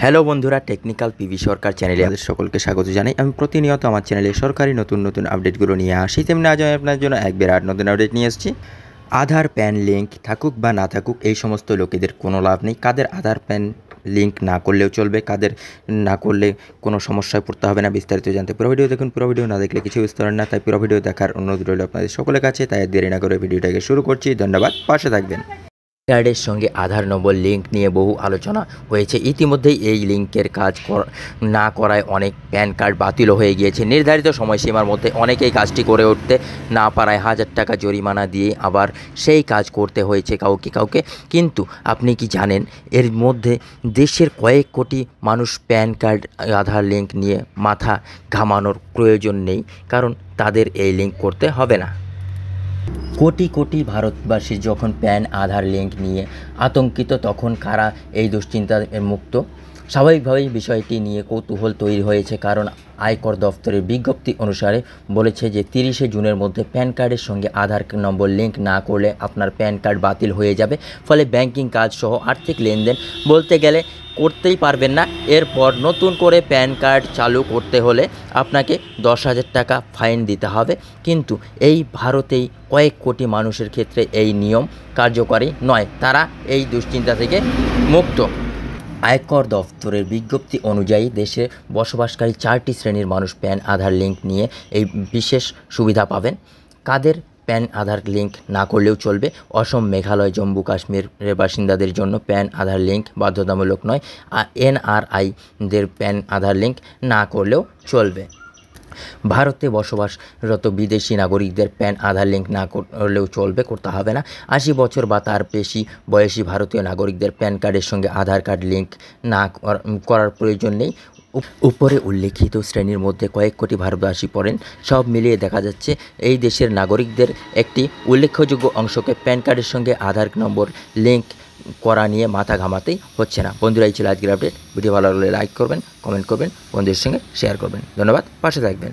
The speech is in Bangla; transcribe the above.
হ্যালো বন্ধুরা, টেকনিক্যাল পিভি সরকার চ্যানেলে আপনাদের সকলকে স্বাগত জানাই। আমি প্রতিনিয়ত আমার চ্যানেলে সরকারি নতুন নতুন আপডেটগুলো নিয়ে আসি। তেমনি আজ আমি আপনার জন্য এক বিরাট নতুন আপডেট নিয়ে এসেছি। আধার প্যান লিঙ্ক থাকুক বা না থাকুক, এই সমস্ত লোকেদের কোনো লাভ নেই। কাদের আধার প্যান লিঙ্ক না করলেও চলবে, কাদের না করলে কোনো সমস্যায় পড়তে হবে না। বিস্তারিত জানতে পুরো ভিডিও দেখুন। পুরো ভিডিও না দেখলে কিছু বুঝতে পারেন না, তাই পুরো ভিডিও দেখার অনুরোধ রইল আপনাদের সকলের কাছে। তাই দেরি না করে ভিডিওটাকে শুরু করছি। ধন্যবাদ, পাশে থাকবেন। কার্ডের সঙ্গে আধার নম্বর লিঙ্ক নিয়ে বহু আলোচনা হয়েছে। ইতিমধ্যেই এই লিঙ্কের কাজ না করায় অনেক প্যান কার্ড বাতিল হয়ে গিয়েছে। নির্ধারিত সময়সীমার মধ্যে অনেকেই কাজটি করে উঠতে না পারায় হাজার টাকা জরিমানা দিয়ে আবার সেই কাজ করতে হয়েছে কাউকে। কিন্তু আপনি কি জানেন, এর মধ্যে দেশের কয়েক কোটি মানুষ প্যান কার্ড আধার লিঙ্ক নিয়ে মাথা ঘামানোর প্রয়োজন নেই, কারণ তাদের এই লিঙ্ক করতে হবে না। কোটি কোটি ভারতবাসী যখন প্যান আধার লিঙ্ক নিয়ে আতঙ্কিত, তখন কারা এই দুশ্চিন্তার মুক্ত? স্বাভাবিকভাবেই বিষয়টি নিয়ে কৌতূহল তৈরি হয়েছে, কারণ আয়কর দফতরের বিজ্ঞপ্তি অনুসারে বলেছে যে 30শে জুনের মধ্যে প্যান কার্ডের সঙ্গে আধার নম্বর লিঙ্ক না করলে আপনার প্যান কার্ড বাতিল হয়ে যাবে। ফলে ব্যাংকিং কাজ সহ আর্থিক লেনদেন বলতে গেলে করতেই পারবেন না। এরপর নতুন করে প্যান কার্ড চালু করতে হলে আপনাকে 10,000 টাকা ফাইন দিতে হবে। কিন্তু এই ভারতেই কয়েক কোটি মানুষের ক্ষেত্রে এই নিয়ম কার্যকরী নয়, তারা এই দুশ্চিন্তা থেকে মুক্ত। আয়কর দফতরের বিজ্ঞপ্তি অনুযায়ী দেশে বসবাসকারী 4টি শ্রেণীর মানুষ প্যান আধার লিঙ্ক নিয়ে এই বিশেষ সুবিধা পাবেন। কাদের প্যান আধার লিঙ্ক না করলেও চলবে? অসম, মেঘালয়, জম্মু কাশ্মীরের বাসিন্দাদের জন্য প্যান আধার লিঙ্ক বাধ্যতামূলক নয়। এনআরআইদের প্যান আধার লিঙ্ক না করলেও চলবে। ভারতে বসবাসরত বিদেশি নাগরিকদের প্যান আধার লিঙ্ক না করলেও চলবে, করতে হবে না। 80 বছর বা তার বেশি বয়সী ভারতীয় নাগরিকদের প্যান কার্ডের সঙ্গে আধার কার্ড লিঙ্ক না করার প্রয়োজন নেই। উপরে উল্লেখিত শ্রেণীর মধ্যে কয়েক কোটি ভারতবাসী পড়েন। সব মিলিয়ে দেখা যাচ্ছে এই দেশের নাগরিকদের একটি উল্লেখযোগ্য অংশকে প্যান কার্ডের সঙ্গে আধার নম্বর লিঙ্ক করা নিয়ে মাথা ঘামাতেই হচ্ছে না। বন্ধুরা, এই ছিল আজকের আপডেট। ভিডিও ভালো লাগলে লাইক করবেন, কমেন্ট করবেন, বন্ধুদের সঙ্গে শেয়ার করবেন। ধন্যবাদ, পাশে থাকবেন।